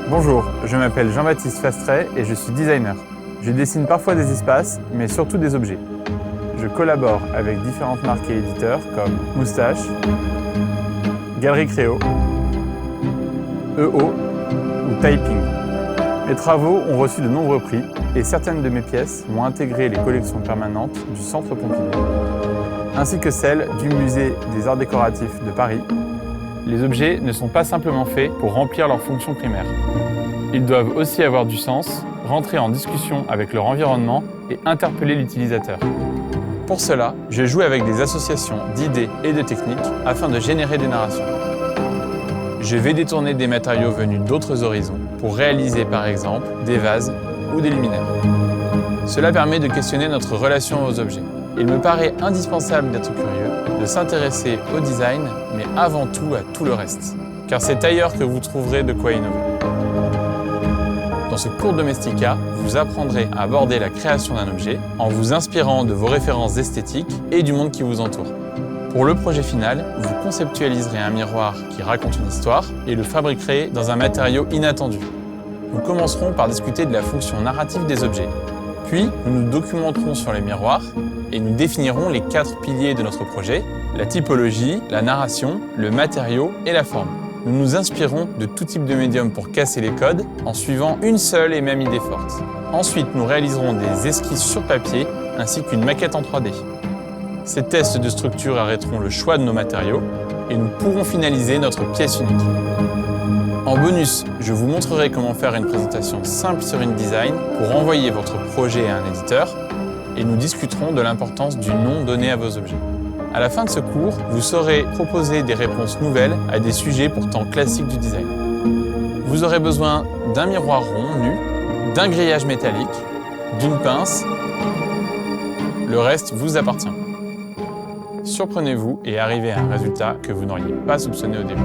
Bonjour, je m'appelle Jean-Baptiste Fastret et je suis designer. Je dessine parfois des espaces, mais surtout des objets. Je collabore avec différentes marques et éditeurs comme Moustache, Galerie Créo, EO ou Typing. Mes travaux ont reçu de nombreux prix et certaines de mes pièces m'ont intégré les collections permanentes du Centre Pompidou, ainsi que celles du Musée des Arts Décoratifs de Paris. Les objets ne sont pas simplement faits pour remplir leur fonction primaire. Ils doivent aussi avoir du sens, rentrer en discussion avec leur environnement et interpeller l'utilisateur. Pour cela, je joue avec des associations d'idées et de techniques afin de générer des narrations. Je vais détourner des matériaux venus d'autres horizons pour réaliser par exemple des vases ou des luminaires. Cela permet de questionner notre relation aux objets. Il me paraît indispensable d'être curieux, de s'intéresser au design, mais avant tout à tout le reste. Car c'est ailleurs que vous trouverez de quoi innover. Dans ce cours Domestika, vous apprendrez à aborder la création d'un objet en vous inspirant de vos références esthétiques et du monde qui vous entoure. Pour le projet final, vous conceptualiserez un miroir qui raconte une histoire et le fabriquerez dans un matériau inattendu. Nous commencerons par discuter de la fonction narrative des objets. Puis, nous nous documenterons sur les miroirs et nous définirons les 4 piliers de notre projet, la typologie, la narration, le matériau et la forme. Nous nous inspirons de tout type de médium pour casser les codes en suivant une seule et même idée forte. Ensuite, nous réaliserons des esquisses sur papier ainsi qu'une maquette en 3D. Ces tests de structure arrêteront le choix de nos matériaux et nous pourrons finaliser notre pièce unique. En bonus, je vous montrerai comment faire une présentation simple sur InDesign pour envoyer votre projet à un éditeur et nous discuterons de l'importance du nom donné à vos objets. À la fin de ce cours, vous saurez proposer des réponses nouvelles à des sujets pourtant classiques du design. Vous aurez besoin d'un miroir rond nu, d'un grillage métallique, d'une pince. Le reste vous appartient. Surprenez-vous et arrivez à un résultat que vous n'auriez pas soupçonné au début.